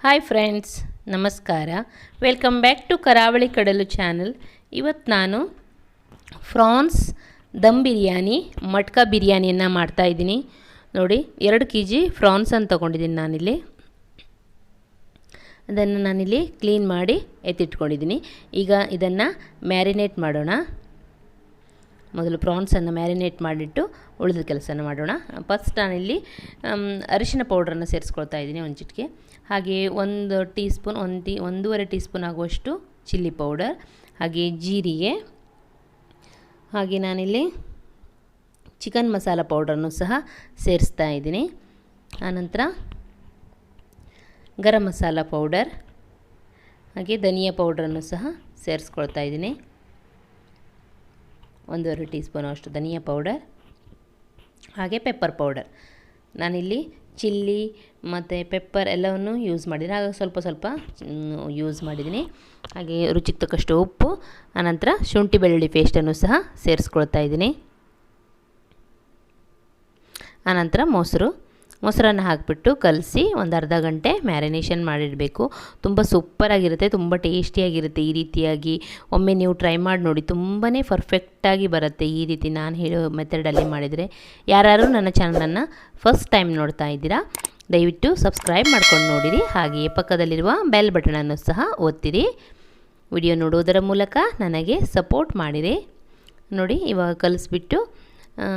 Hi friends, ನಮಸ್ಕಾರ. Welcome back to ಕರಾವಳಿ ಕಡಲು ಚಾನಲ್. ಇವತ್ತು ನಾನು ಫ್ರಾನ್ಸ್ ದಮ್ ಬಿರಿಯಾನಿ, ಮಟ್ಕಾ ಬಿರಿಯಾನಿಯನ್ನು ಮಾಡ್ತಾಯಿದ್ದೀನಿ. ನೋಡಿ, 2 kg ಫ್ರಾನ್ಸನ್ನು ತೊಗೊಂಡಿದ್ದೀನಿ ನಾನಿಲ್ಲಿ. ಅದನ್ನು ನಾನಿಲ್ಲಿ ಕ್ಲೀನ್ ಮಾಡಿ ಎತ್ತಿಟ್ಕೊಂಡಿದ್ದೀನಿ. ಈಗ ಇದನ್ನು ಮ್ಯಾರಿನೇಟ್ ಮಾಡೋಣ. ಮೊದಲು ಪ್ರಾನ್ಸನ್ನು ಮ್ಯಾರಿನೇಟ್ ಮಾಡಿಟ್ಟು ಉಳಿದ ಕೆಲಸನ ಮಾಡೋಣ. ಫಸ್ಟ್ ನಾನಿಲ್ಲಿ ಅರಿಶಿನ ಪೌಡ್ರನ್ನು ಸೇರಿಸ್ಕೊಳ್ತಾ ಇದ್ದೀನಿ, ಒಂದು ಚಿಟಿಕೆ. ಹಾಗೆ 1 ಟೀ ಸ್ಪೂನ್, 1.5 ಟೀ ಸ್ಪೂನ್ ಆಗುವಷ್ಟು ಚಿಲ್ಲಿ ಪೌಡರ್, ಹಾಗೆ ಜೀರಿಗೆ, ಹಾಗೆ ನಾನಿಲ್ಲಿ ಚಿಕನ್ ಮಸಾಲ ಪೌಡ್ರನ್ನು ಸಹ ಸೇರಿಸ್ತಾ ಇದ್ದೀನಿ. ಆನಂತರ ಗರಂ ಮಸಾಲ ಪೌಡರ್, ಹಾಗೆ ಧನಿಯಾ ಪೌಡ್ರನ್ನು ಸಹ ಸೇರಿಸ್ಕೊಳ್ತಾ ಇದ್ದೀನಿ. 1.5 ಟೀ ಸ್ಪೂನ್ ಅಷ್ಟು ಧನಿಯಾ ಪೌಡರ್, ಹಾಗೆ ಪೆಪ್ಪರ್ ಪೌಡರ್. ನಾನಿಲ್ಲಿ ಚಿಲ್ಲಿ ಮತ್ತು ಪೆಪ್ಪರ್ ಎಲ್ಲವನ್ನು ಯೂಸ್ ಮಾಡಿದ್ದೀನಿ, ಆಗ ಸ್ವಲ್ಪ ಯೂಸ್ ಮಾಡಿದ್ದೀನಿ. ಹಾಗೆ ರುಚಿಗೆ ತಕ್ಕಷ್ಟು ಉಪ್ಪು, ಆನಂತರ ಶುಂಠಿ ಬೆಳ್ಳುಳ್ಳಿ ಪೇಸ್ಟನ್ನು ಸಹ ಸೇರಿಸ್ಕೊಳ್ತಾ ಇದ್ದೀನಿ. ಆನಂತರ ಮೊಸರನ್ನು ಹಾಕಿಬಿಟ್ಟು ಕಲಸಿ ಒಂದು ಅರ್ಧ ಗಂಟೆ ಮ್ಯಾರಿನೇಷನ್ ಮಾಡಿಡಬೇಕು. ತುಂಬ ಸೂಪರಾಗಿರುತ್ತೆ, ತುಂಬ ಟೇಸ್ಟಿಯಾಗಿರುತ್ತೆ. ಈ ರೀತಿಯಾಗಿ ಒಮ್ಮೆ ನೀವು ಟ್ರೈ ಮಾಡಿ ನೋಡಿ, ತುಂಬಾ ಪರ್ಫೆಕ್ಟಾಗಿ ಬರುತ್ತೆ ಈ ರೀತಿ ನಾನು ಹೇಳೋ ಮೆಥಡಲ್ಲಿ ಮಾಡಿದರೆ. ಯಾರು ನನ್ನ ಚಾನಲನ್ನು ಫಸ್ಟ್ ಟೈಮ್ ನೋಡ್ತಾ ಇದ್ದೀರಾ, ದಯವಿಟ್ಟು ಸಬ್ಸ್ಕ್ರೈಬ್ ಮಾಡ್ಕೊಂಡು ನೋಡಿರಿ. ಹಾಗೆಯೇ ಪಕ್ಕದಲ್ಲಿರುವ ಬೆಲ್ ಬಟನನ್ನು ಸಹ ಒತ್ತಿರಿ. ವಿಡಿಯೋ ನೋಡೋದರ ಮೂಲಕ ನನಗೆ ಸಪೋರ್ಟ್ ಮಾಡಿರಿ. ನೋಡಿ, ಇವಾಗ ಕಲಿಸ್ಬಿಟ್ಟು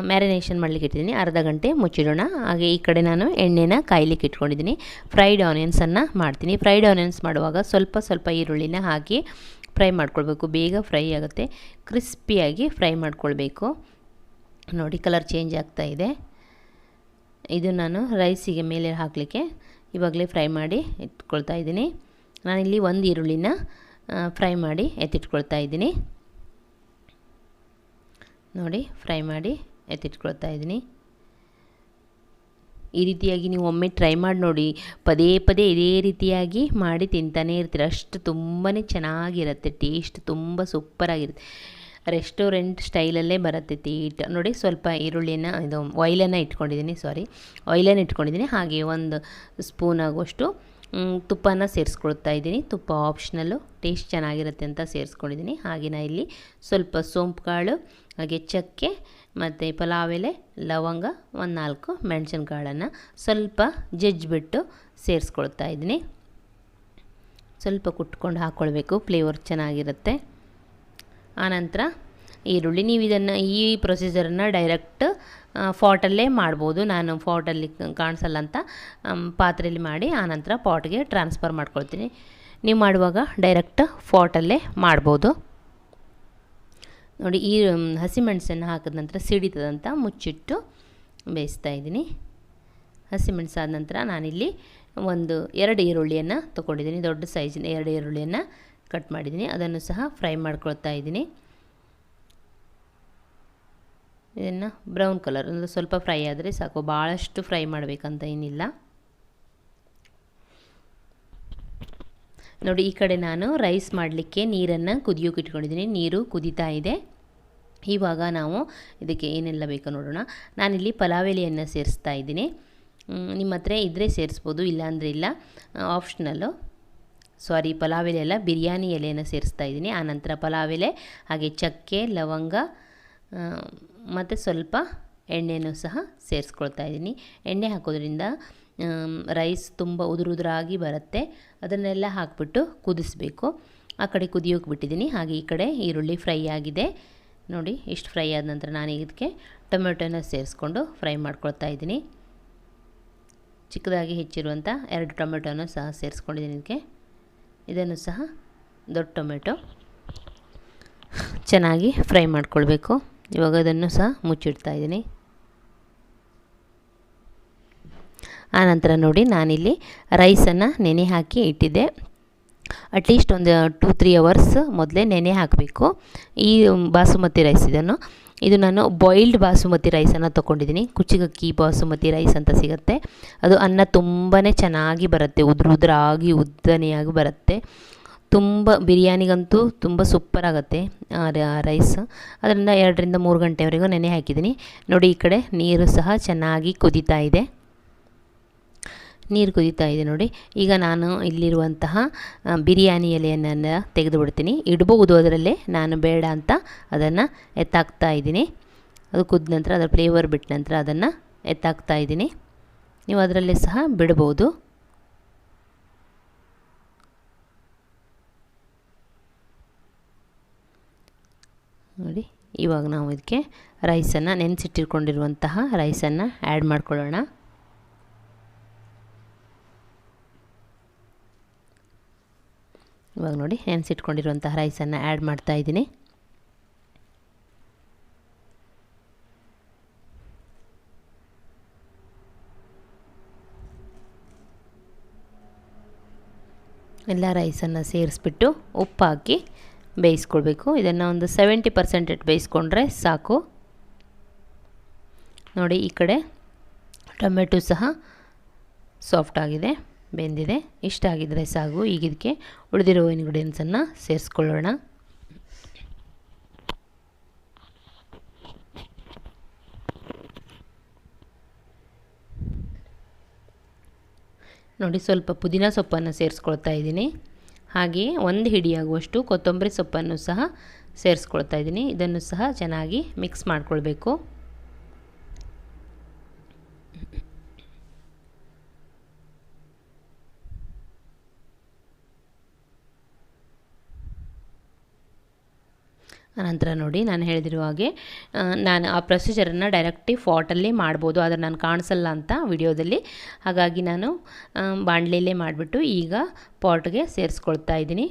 ಮ್ಯಾರಿನೇಷನ್ ಮಾಡಲಿಕ್ಕೆ ಇಟ್ಟಿದ್ದೀನಿ. ಅರ್ಧ ಗಂಟೆ ಮುಚ್ಚಿಡೋಣ. ಹಾಗೆ ಈ ಕಡೆ ನಾನು ಎಣ್ಣೆನ ಕಾಯ್ಲಿಕ್ಕೆ ಇಟ್ಕೊಂಡಿದ್ದೀನಿ. ಫ್ರೈಡ್ ಆನಿಯನ್ಸನ್ನು ಮಾಡ್ತೀನಿ. ಫ್ರೈಡ್ ಆನಿಯನ್ಸ್ ಮಾಡುವಾಗ ಸ್ವಲ್ಪ ಈರುಳ್ಳಿನ ಹಾಕಿ ಫ್ರೈ ಮಾಡ್ಕೊಳ್ಬೇಕು, ಬೇಗ ಫ್ರೈ ಆಗುತ್ತೆ. ಕ್ರಿಸ್ಪಿಯಾಗಿ ಫ್ರೈ ಮಾಡ್ಕೊಳ್ಬೇಕು. ನೋಡಿ, ಕಲರ್ ಚೇಂಜ್ ಆಗ್ತಾ ಇದೆ. ಇದು ನಾನು ರೈಸಿಗೆ ಮೇಲೆ ಹಾಕಲಿಕ್ಕೆ ಇವಾಗಲೇ ಫ್ರೈ ಮಾಡಿ ಇಟ್ಕೊಳ್ತಾ ಇದ್ದೀನಿ. ನಾನಿಲ್ಲಿ 1 ಈರುಳ್ಳಿನ ಫ್ರೈ ಮಾಡಿ ಎತ್ತಿಟ್ಕೊಳ್ತಾ ಇದ್ದೀನಿ. ನೋಡಿ, ಫ್ರೈ ಮಾಡಿ ಎತ್ತಿಟ್ಕೊಳ್ತಾ ಇದ್ದೀನಿ. ಈ ರೀತಿಯಾಗಿ ನೀವು ಒಮ್ಮೆ ಟ್ರೈ ಮಾಡಿ ನೋಡಿ, ಪದೇ ಇದೇ ರೀತಿಯಾಗಿ ಮಾಡಿ ತಿಂತಾನೇ ಇರ್ತೀರ. ಅಷ್ಟು ತುಂಬಾ ಚೆನ್ನಾಗಿರುತ್ತೆ, ಟೇಸ್ಟ್ ತುಂಬ ಸೂಪರಾಗಿರುತ್ತೆ. ರೆಸ್ಟೋರೆಂಟ್ ಸ್ಟೈಲಲ್ಲೇ ಬರುತ್ತೆ ಟೇಸ್ಟ್. ನೋಡಿ, ಸ್ವಲ್ಪ ಈರುಳ್ಳಿನ ಆಯಿಲನ್ನು ಇಟ್ಕೊಂಡಿದ್ದೀನಿ. ಹಾಗೆ 1 ಸ್ಪೂನ್ ಆಗುವಷ್ಟು ತುಪ್ಪನ ಸೇರಿಸ್ಕೊಳ್ತಾ ಇದ್ದೀನಿ. ತುಪ್ಪ ಆಪ್ಷನಲ್ಲು, ಟೇಸ್ಟ್ ಚೆನ್ನಾಗಿರುತ್ತೆ ಅಂತ ಸೇರಿಸ್ಕೊಂಡಿದ್ದೀನಿ. ಹಾಗೆ ನಾನು ಇಲ್ಲಿ ಸ್ವಲ್ಪ ಸೋಂಪು ಕಾಳು, ಹಾಗೆ ಚಕ್ಕೆ ಮತ್ತು ಪಲಾವ್ ಎಲೆ, ಲವಂಗ, 4 ಮೆಣಸಿನಕಾಳನ್ನು ಸ್ವಲ್ಪ ಜಜ್ಜಿಬಿಟ್ಟು ಸೇರಿಸ್ಕೊಳ್ತಾ ಇದ್ದೀನಿ. ಸ್ವಲ್ಪ ಕುಟ್ಕೊಂಡು ಹಾಕ್ಕೊಳ್ಬೇಕು, ಫ್ಲೇವರ್ ಚೆನ್ನಾಗಿರುತ್ತೆ. ಆನಂತರ ಈರುಳ್ಳಿ, ನೀವು ಈ ಪ್ರೊಸೀಜರನ್ನು ಡೈರೆಕ್ಟ್ ಫಾಟಲ್ಲೇ ಮಾಡ್ಬೋದು. ನಾನು ಫಾಟಲ್ಲಿ ಕಾಣಿಸಲ್ಲ ಅಂತ ಪಾತ್ರೆಯಲ್ಲಿ ಮಾಡಿ ಆನಂತರ ಪಾಟ್ಗೆ ಟ್ರಾನ್ಸ್ಫರ್ ಮಾಡ್ಕೊಳ್ತೀನಿ. ನೀವು ಮಾಡುವಾಗ ಡೈರೆಕ್ಟ್ ಫಾಟಲ್ಲೇ ಮಾಡ್ಬೋದು. ನೋಡಿ, ಈ ಹಸಿಮೆಣಸನ್ನು ಹಾಕಿದ ನಂತರ ಸಿಡಿತದಂತ ಮುಚ್ಚಿಟ್ಟು ಬೇಯಿಸ್ತಾ ಇದ್ದೀನಿ. ಹಸಿಮೆಣಸು ಆದ ನಂತರ ನಾನಿಲ್ಲಿ 2 ಈರುಳ್ಳಿಯನ್ನು ತೊಗೊಂಡಿದ್ದೀನಿ. ದೊಡ್ಡ ಸೈಜಿನ 2 ಈರುಳ್ಳಿಯನ್ನು ಕಟ್ ಮಾಡಿದ್ದೀನಿ. ಅದನ್ನು ಸಹ ಫ್ರೈ ಮಾಡ್ಕೊಳ್ತಾ ಇದ್ದೀನಿ. ಇದನ್ನು ಬ್ರೌನ್ ಕಲರ್ ಅಂದರೆ ಸ್ವಲ್ಪ ಫ್ರೈ ಆದರೆ ಸಾಕು, ಭಾಳಷ್ಟು ಫ್ರೈ ಮಾಡಬೇಕಂತ ಏನಿಲ್ಲ. ನೋಡಿ, ಈ ಕಡೆ ನಾನು ರೈಸ್ ಮಾಡಲಿಕ್ಕೆ ನೀರನ್ನು ಕುದಿಯೋಕೆ ಇಟ್ಕೊಂಡಿದ್ದೀನಿ. ನೀರು ಕುದೀತಾ ಇದೆ. ಇವಾಗ ನಾವು ಇದಕ್ಕೆ ಏನೆಲ್ಲ ಬೇಕೋ ನೋಡೋಣ. ನಾನಿಲ್ಲಿ ಪಲಾವ್ ಎಲೆಯನ್ನು ಸೇರಿಸ್ತಾ ಇದ್ದೀನಿ. ನಿಮ್ಮ ಹತ್ರ ಇದ್ದರೆ ಸೇರಿಸ್ಬೋದು, ಇಲ್ಲಾಂದರೆ ಇಲ್ಲ, ಆಪ್ಷನಲ್ಲು. ಪಲಾವ್ ಎಲೆ ಎಲ್ಲ, ಬಿರಿಯಾನಿ ಎಲೆಯನ್ನು ಸೇರಿಸ್ತಾ ಇದ್ದೀನಿ. ಆನಂತರ ಪಲಾವ್ ಎಲೆ, ಹಾಗೆ ಚಕ್ಕೆ, ಲವಂಗ ಮತ್ತು ಸ್ವಲ್ಪ ಎಣ್ಣೆನೂ ಸಹ ಸೇರಿಸ್ಕೊಳ್ತಾ ಇದ್ದೀನಿ. ಎಣ್ಣೆ ಹಾಕೋದ್ರಿಂದ ರೈಸ್ ತುಂಬ ಉದುರಾಗಿ ಬರುತ್ತೆ. ಅದನ್ನೆಲ್ಲ ಹಾಕಿಬಿಟ್ಟು ಕುದಿಸ್ಬೇಕು. ಆ ಕಡೆ ಕುದಿಯೋಕೆ ಬಿಟ್ಟಿದ್ದೀನಿ. ಹಾಗೆ ಈ ಕಡೆ ಈರುಳ್ಳಿ ಫ್ರೈ ಆಗಿದೆ. ನೋಡಿ, ಇಷ್ಟು ಫ್ರೈ ಆದ ನಂತರ ನಾನು ಇದಕ್ಕೆ ಟೊಮೆಟೊನ ಸೇರಿಸ್ಕೊಂಡು ಫ್ರೈ ಮಾಡ್ಕೊಳ್ತಾ ಇದ್ದೀನಿ. ಚಿಕ್ಕದಾಗಿ ಹೆಚ್ಚಿರುವಂಥ 2 ಟೊಮೆಟೊನ ಸಹ ಸೇರಿಸ್ಕೊಂಡಿದ್ದೀನಿ ಇದಕ್ಕೆ. ಇದನ್ನು ಸಹ ದೊಡ್ಡ ಟೊಮೆಟೊ ಚೆನ್ನಾಗಿ ಫ್ರೈ ಮಾಡ್ಕೊಳ್ಬೇಕು. ಇವಾಗ ಅದನ್ನು ಸಹ ಮುಚ್ಚಿಡ್ತಾ ಇದ್ದೀನಿ. ಆನಂತರ ನೋಡಿ, ನಾನಿಲ್ಲಿ ರೈಸನ್ನು ನೆನೆ ಹಾಕಿ ಇಟ್ಟಿದ್ದೆ. ಅಟ್ಲೀಸ್ಟ್ ಒಂದು 2-3 ಅವರ್ಸ್ ಮೊದಲೇ ನೆನೆ ಹಾಕಬೇಕು. ಈ ಬಾಸುಮತಿ ರೈಸ್ ಇದು ನಾನು ಬಾಯ್ಲ್ಡ್ ಬಾಸುಮತಿ ರೈಸನ್ನು ತೊಗೊಂಡಿದ್ದೀನಿ. ಕುಚಿಗಕ್ಕಿ ಬಾಸುಮತಿ ರೈಸ್ ಅಂತ ಸಿಗುತ್ತೆ. ಅದು ಅನ್ನ ತುಂಬಾ ಚೆನ್ನಾಗಿ ಬರುತ್ತೆ, ಉದುರಾಗಿ ಉದ್ದನೆಯಾಗಿ ಬರುತ್ತೆ. ತುಂಬ ಬಿರಿಯಾನಿಗಂತೂ ತುಂಬ ಸೂಪರಾಗುತ್ತೆ ರೈಸ್. ಅದರಿಂದ 2-3 ಗಂಟೆವರೆಗೂ ನೆನೆ ಹಾಕಿದ್ದೀನಿ. ನೋಡಿ, ಈ ಕಡೆ ನೀರು ಸಹ ಚೆನ್ನಾಗಿ ಕುದೀತಾ ಇದೆ. ನೀರು ಕುದೀತಾ ಇದೆ ನೋಡಿ. ಈಗ ನಾನು ಇಲ್ಲಿರುವಂತಹ ಬಿರಿಯಾನಿ ಎಲೆಯನ್ನು ತೆಗೆದು ಬಿಡ್ತೀನಿ. ಇಡ್ಬೋದು ಅದರಲ್ಲೇ, ನಾನು ಬೇಡ ಅಂತ ಅದನ್ನು ಎತ್ತಾಕ್ತಾ ಇದ್ದೀನಿ. ಅದು ಕುದ್ದ ನಂತರ ಅದರ ಫ್ಲೇವರ್ ಬಿಟ್ಟ ನಂತರ ಅದನ್ನು ಎತ್ತಾಕ್ತಾ ಇದ್ದೀನಿ. ನೀವು ಅದರಲ್ಲೇ ಸಹ ಬಿಡ್ಬೋದು. ನೋಡಿ, ಇವಾಗ ನಾವು ಇದಕ್ಕೆ ರೈಸನ್ನು, ನೆನೆಸಿಟ್ಟಿಟ್ಕೊಂಡಿರುವಂತಹ ರೈಸನ್ನು ಆ್ಯಡ್ ಮಾಡ್ಕೊಳ್ಳೋಣ. ಇವಾಗ ನೋಡಿ, ನೆನೆಸಿಟ್ಕೊಂಡಿರುವಂತಹ ರೈಸನ್ನು ಆ್ಯಡ್ ಮಾಡ್ತಾ ಇದ್ದೀನಿ. ಎಲ್ಲ ರೈಸನ್ನು ಸೇರಿಸ್ಬಿಟ್ಟು ಉಪ್ಪು ಹಾಕಿ ಬೇಯಿಸ್ಕೊಳ್ಬೇಕು. ಇದನ್ನು ಒಂದು 70% ಬೇಯಿಸ್ಕೊಂಡ್ರೆ ಸಾಕು. ನೋಡಿ, ಈ ಕಡೆ ಟೊಮೆಟೊ ಸಹ ಸಾಫ್ಟ್ ಆಗಿದೆ, ಬೆಂದಿದೆ. ಇಷ್ಟ ಆಗಿದ್ದರೆ ಸಾಕು. ಈಗ ಇದಕ್ಕೆ ಉಳಿದಿರೋ ಇಂಗ್ರೀಡಿಯೆಂಟ್ಸನ್ನು ಸೇರಿಸ್ಕೊಳ್ಳೋಣ. ನೋಡಿ, ಸ್ವಲ್ಪ ಪುದೀನ ಸೊಪ್ಪನ್ನು ಸೇರಿಸ್ಕೊಳ್ತಾ ಇದ್ದೀನಿ. ಹಾಗೆಯೇ ಒಂದು ಹಿಡಿಯಾಗುವಷ್ಟು ಕೊತ್ತಂಬರಿ ಸೊಪ್ಪನ್ನು ಸಹ ಸೇರಿಸ್ಕೊಳ್ತಾ ಇದ್ದೀನಿ. ಇದನ್ನು ಸಹ ಚೆನ್ನಾಗಿ ಮಿಕ್ಸ್ ಮಾಡಿಕೊಳ್ಬೇಕು. ಆನಂತರ ನೋಡಿ, ನಾನು ಹೇಳಿದಿರೋ ಹಾಗೆ ನಾನು ಆ ಪ್ರೊಸೀಜರನ್ನು ಡೈರೆಕ್ಟಾಗಿ ಫಾಟಲ್ಲೇ ಮಾಡ್ಬೋದು, ಆದರೆ ನಾನು ಕಾಣಿಸಲ್ಲ ಅಂತ ವಿಡಿಯೋದಲ್ಲಿ. ಹಾಗಾಗಿ ನಾನು ಬಾಣಲೆಯಲ್ಲೇ ಮಾಡಿಬಿಟ್ಟು ಈಗ ಪಾಟ್ಗೆ ಸೇರಿಸ್ಕೊಳ್ತಾ ಇದ್ದೀನಿ.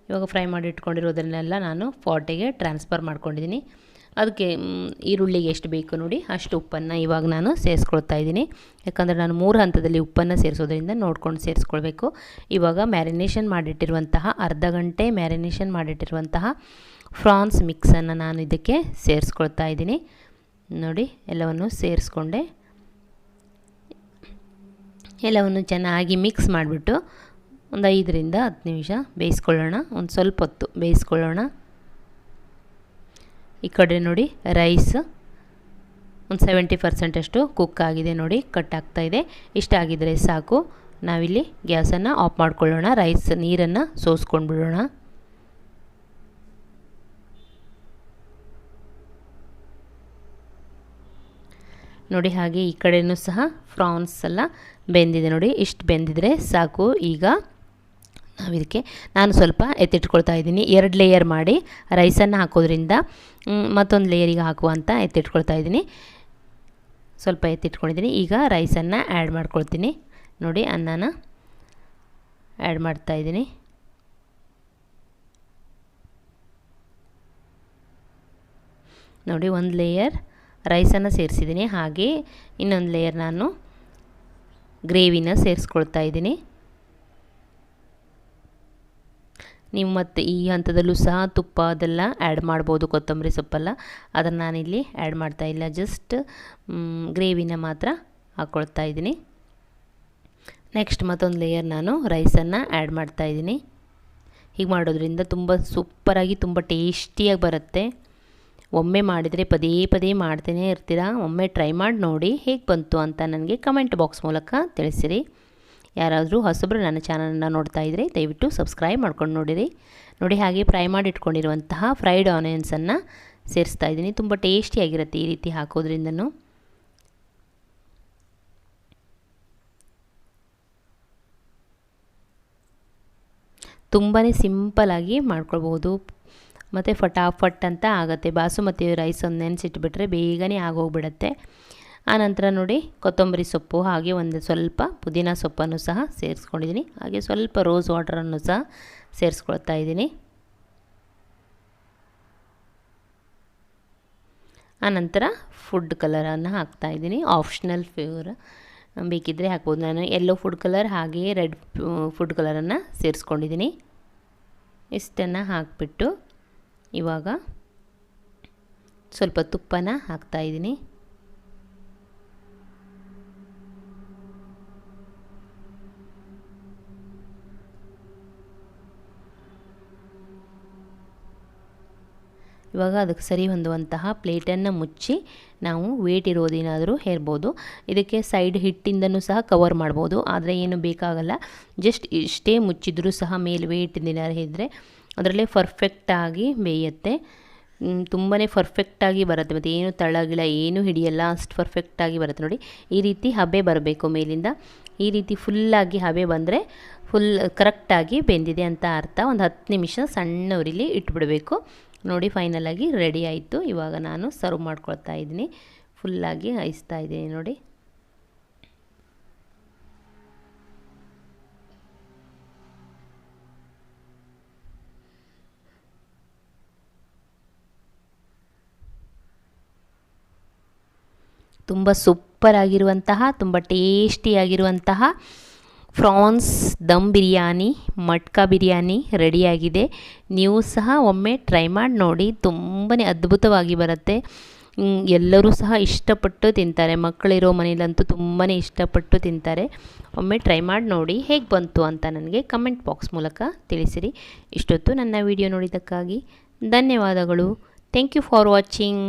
ಇವಾಗ ಫ್ರೈ ಮಾಡಿ ಇಟ್ಕೊಂಡಿರೋದನ್ನೆಲ್ಲ ನಾನು ಪಾಟಿಗೆ ಟ್ರಾನ್ಸ್ಫರ್ ಮಾಡ್ಕೊಂಡಿದ್ದೀನಿ. ಅದಕ್ಕೆ ಈರುಳ್ಳಿಗೆ ಎಷ್ಟು ಬೇಕು ನೋಡಿ ಅಷ್ಟು ಉಪ್ಪನ್ನು ಇವಾಗ ನಾನು ಸೇರಿಸ್ಕೊಳ್ತಾ ಇದ್ದೀನಿ. ಯಾಕಂದರೆ ನಾನು 3 ಹಂತದಲ್ಲಿ ಉಪ್ಪನ್ನು ಸೇರಿಸೋದ್ರಿಂದ ನೋಡ್ಕೊಂಡು ಸೇರಿಸ್ಕೊಳ್ಬೇಕು. ಇವಾಗ ಮ್ಯಾರಿನೇಷನ್ ಮಾಡಿಟ್ಟಿರುವಂತಹ ಅರ್ಧ ಗಂಟೆ ಮ್ಯಾರಿನೇಷನ್ ಮಾಡಿಟ್ಟಿರುವಂತಹ ಫ್ರಾನ್ಸ್ ಮಿಕ್ಸನ್ನು ನಾನು ಇದಕ್ಕೆ ಸೇರಿಸ್ಕೊಳ್ತಾ ಇದ್ದೀನಿ. ನೋಡಿ, ಎಲ್ಲವನ್ನು ಸೇರಿಸ್ಕೊಂಡೆ. ಎಲ್ಲವನ್ನು ಚೆನ್ನಾಗಿ ಮಿಕ್ಸ್ ಮಾಡಿಬಿಟ್ಟು ಒಂದು 5 ರಿಂದ 10 ನಿಮಿಷ ಬೇಯಿಸ್ಕೊಳ್ಳೋಣ. ಒಂದು ಸ್ವಲ್ಪ ಹೊತ್ತು ಬೇಯಿಸ್ಕೊಳ್ಳೋಣ. ಈ ಕಡೆ ನೋಡಿ, ರೈಸ್ ಒಂದು 70% ಅಷ್ಟು ಕುಕ್ ಆಗಿದೆ ನೋಡಿ, ಕಟ್ ಆಗ್ತಾ ಇದೆ. ಇಷ್ಟ ಆಗಿದ್ದರೆ ಸಾಕು. ನಾವಿಲ್ಲಿ ಗ್ಯಾಸನ್ನು ಆಫ್ ಮಾಡ್ಕೊಳ್ಳೋಣ. ರೈಸ್ ನೀರನ್ನು ಸೋಸ್ಕೊಂಡು ಬಿಡೋಣ. ನೋಡಿ, ಹಾಗೆ ಈ ಕಡೆಯೂ ಸಹ ಫ್ರಾನ್ಸ್ ಎಲ್ಲ ಬೆಂದಿದೆ ನೋಡಿ. ಇಷ್ಟು ಬೆಂದಿದ್ರೆ ಸಾಕು. ಈಗ ನಾವಿದಕ್ಕೆ ನಾನು ಸ್ವಲ್ಪ ಎತ್ತಿಟ್ಕೊಳ್ತಾ ಇದ್ದೀನಿ. 2 ಲೇಯರ್ ಮಾಡಿ ರೈಸನ್ನು ಹಾಕೋದ್ರಿಂದ ಮತ್ತೊಂದು ಲೇಯರಿಗೆ ಹಾಕುವ ಅಂತ ಎತ್ತಿಟ್ಕೊಳ್ತಾ ಇದ್ದೀನಿ. ಸ್ವಲ್ಪ ಎತ್ತಿಟ್ಕೊಂಡಿದ್ದೀನಿ. ಈಗ ರೈಸನ್ನು ಆ್ಯಡ್ ಮಾಡ್ಕೊಳ್ತೀನಿ. ನೋಡಿ, ಅನ್ನನ ಆ್ಯಡ್ ಮಾಡ್ತಾ ಇದ್ದೀನಿ. ನೋಡಿ, ಒಂದು ಲೇಯರ್ ರೈಸನ್ನು ಸೇರಿಸಿದ್ದೀನಿ. ಹಾಗೆ ಇನ್ನೊಂದು ಲೇಯರ್ ನಾನು ಗ್ರೇವಿನ ಸೇರಿಸ್ಕೊಳ್ತಾ ಇದ್ದೀನಿ. ನೀವು ಮತ್ತು ಈ ಹಂತದಲ್ಲೂ ಸಹ ತುಪ್ಪ ಅದೆಲ್ಲ ಆ್ಯಡ್ ಮಾಡ್ಬೋದು, ಕೊತ್ತಂಬರಿ ಸೊಪ್ಪೆಲ್ಲ. ಅದನ್ನು ನಾನಿಲ್ಲಿ ಆ್ಯಡ್ ಮಾಡ್ತಾ ಇಲ್ಲ, ಜಸ್ಟ್ ಗ್ರೇವಿನ ಮಾತ್ರ ಹಾಕ್ಕೊಳ್ತಾ ಇದ್ದೀನಿ. ನೆಕ್ಸ್ಟ್ ಮತ್ತೊಂದು ಲೇಯರ್ ನಾನು ರೈಸನ್ನು ಆ್ಯಡ್ ಮಾಡ್ತಾ ಇದ್ದೀನಿ. ಹೀಗೆ ಮಾಡೋದ್ರಿಂದ ತುಂಬ ಸೂಪರಾಗಿ, ತುಂಬ ಟೇಸ್ಟಿಯಾಗಿ ಬರುತ್ತೆ. ಒಮ್ಮೆ ಮಾಡಿದರೆ ಪದೇ ಪದೇ ಮಾಡ್ತಾನೇ ಇರ್ತೀರಾ. ಒಮ್ಮೆ ಟ್ರೈ ಮಾಡಿ ನೋಡಿ ಹೇಗೆ ಬಂತು ಅಂತ ನನಗೆ ಕಮೆಂಟ್ ಬಾಕ್ಸ್ ಮೂಲಕ ತಿಳಿಸಿರಿ. ಯಾರಾದರೂ ಹೊಸಬರು ನನ್ನ ಚಾನಲನ್ನು ನೋಡ್ತಾ ಇದ್ದರೆ ದಯವಿಟ್ಟು ಸಬ್ಸ್ಕ್ರೈಬ್ ಮಾಡ್ಕೊಂಡು ನೋಡಿರಿ. ನೋಡಿ, ಹಾಗೆ ಫ್ರೈ ಮಾಡಿ ಇಟ್ಕೊಂಡಿರುವಂತಹ ಫ್ರೈಡ್ ಆನಿಯನ್ಸನ್ನು ಸೇರಿಸ್ತಾ ಇದ್ದೀನಿ. ತುಂಬ ಟೇಸ್ಟಿಯಾಗಿರುತ್ತೆ ಈ ರೀತಿ ಹಾಕೋದ್ರಿಂದನೂ. ತುಂಬಾ ಸಿಂಪಲಾಗಿ ಮಾಡ್ಕೊಳ್ಬೋದು ಮತ್ತು ಫಟಾಫಟ್ ಅಂತ ಆಗುತ್ತೆ. ಬಾಸುಮತಿ ರೈಸ್ ಒಂದು ನೆನೆಸಿಟ್ಬಿಟ್ರೆ ಬೇಗನೆ ಆಗೋಗ್ಬಿಡುತ್ತೆ. ಆನಂತರ ನೋಡಿ, ಕೊತ್ತಂಬರಿ ಸೊಪ್ಪು ಹಾಗೆ ಒಂದು ಸ್ವಲ್ಪ ಪುದೀನ ಸೊಪ್ಪನ್ನು ಸಹ ಸೇರಿಸ್ಕೊಂಡಿದ್ದೀನಿ. ಹಾಗೆ ಸ್ವಲ್ಪ ರೋಸ್ ವಾಟರನ್ನು ಸಹ ಸೇರಿಸ್ಕೊಳ್ತಾ ಇದ್ದೀನಿ. ಆನಂತರ ಫುಡ್ ಕಲರನ್ನು ಹಾಕ್ತಾಯಿದ್ದೀನಿ. ಆಪ್ಷನಲ್ ಫ್ಲೇವರ್ ಬೇಕಿದ್ದರೆ ಹಾಕ್ಬೋದು. ನಾನು ಯೆಲ್ಲೋ ಫುಡ್ ಕಲರ್ ಹಾಗೆಯೇ ರೆಡ್ ಫುಡ್ ಕಲರನ್ನು ಸೇರಿಸ್ಕೊಂಡಿದ್ದೀನಿ. ಇಷ್ಟನ್ನು ಹಾಕಿಬಿಟ್ಟು ಇವಾಗ ಸ್ವಲ್ಪ ತುಪ್ಪನ ಹಾಕ್ತಾಯಿದ್ದೀನಿ. ಇವಾಗ ಅದಕ್ಕೆ ಸರಿ ಹೊಂದುವಂತಹ ಪ್ಲೇಟನ್ನು ಮುಚ್ಚಿ ನಾವು ವೇಟ್ ಇರೋದೇನಾದರೂ ಹೇರ್ಬೋದು. ಇದಕ್ಕೆ ಸೈಡ್ ಹಿಟ್ಟಿಂದನೂ ಸಹ ಕವರ್ ಮಾಡ್ಬೋದು, ಆದರೆ ಏನು ಬೇಕಾಗಲ್ಲ. ಜಸ್ಟ್ ಇಷ್ಟೇ ಮುಚ್ಚಿದ್ರೂ ಸಹ ಮೇಲೆ ವೇಟಿಂದ ಇದ್ದರೆ ಅದರಲ್ಲೇ ಪರ್ಫೆಕ್ಟಾಗಿ ಬೇಯುತ್ತೆ. ತುಂಬಾ ಪರ್ಫೆಕ್ಟಾಗಿ ಬರುತ್ತೆ, ಮತ್ತು ಏನು ತಳಗಿಳ ಏನೂ ಹಿಡಿಯಲ್ಲ, ಅಷ್ಟು ಪರ್ಫೆಕ್ಟಾಗಿ ಬರುತ್ತೆ. ನೋಡಿ ಈ ರೀತಿ ಹಬೆ ಬರಬೇಕು ಮೇಲಿಂದ. ಈ ರೀತಿ ಫುಲ್ಲಾಗಿ ಹಬೆ ಬಂದರೆ ಫುಲ್ ಕರೆಕ್ಟಾಗಿ ಬೆಂದಿದೆ ಅಂತ ಅರ್ಥ. ಒಂದು 10 ನಿಮಿಷ ಸಣ್ಣ ಉರಿಲಿ ಇಟ್ಬಿಡಬೇಕು. ನೋಡಿ ಫೈನಲಾಗಿ ರೆಡಿ ಆಯಿತು. ಇವಾಗ ನಾನು ಸರ್ವ್ ಮಾಡ್ಕೊಳ್ತಾ ಇದ್ದೀನಿ. ಫುಲ್ಲಾಗಿ ಹಾಯಿಸ್ತಾ ಇದ್ದೀನಿ ನೋಡಿ. ತುಂಬ ಸೂಪರಾಗಿರುವಂತಹ, ತುಂಬ ಟೇಸ್ಟಿಯಾಗಿರುವಂತಹ ಫ್ರಾನ್ಸ್ ದಮ್ ಬಿರಿಯಾನಿ, ಮಟ್ಕಾ ಬಿರಿಯಾನಿ ರೆಡಿಯಾಗಿದೆ. ನೀವು ಸಹ ಒಮ್ಮೆ ಟ್ರೈ ಮಾಡಿ ನೋಡಿ, ತುಂಬಾ ಅದ್ಭುತವಾಗಿ ಬರುತ್ತೆ. ಎಲ್ಲರೂ ಸಹ ಇಷ್ಟಪಟ್ಟು ತಿಂತಾರೆ. ಮಕ್ಕಳಿರೋ ಮನೇಲಂತೂ ತುಂಬಾ ಇಷ್ಟಪಟ್ಟು ತಿಂತಾರೆ. ಒಮ್ಮೆ ಟ್ರೈ ಮಾಡಿ ನೋಡಿ, ಹೇಗೆ ಬಂತು ಅಂತ ನನಗೆ ಕಮೆಂಟ್ ಬಾಕ್ಸ್ ಮೂಲಕ ತಿಳಿಸಿರಿ. ಇಷ್ಟೊತ್ತು ನನ್ನ ವಿಡಿಯೋ ನೋಡಿದ್ದಕ್ಕಾಗಿ ಧನ್ಯವಾದಗಳು. Thank you for watching.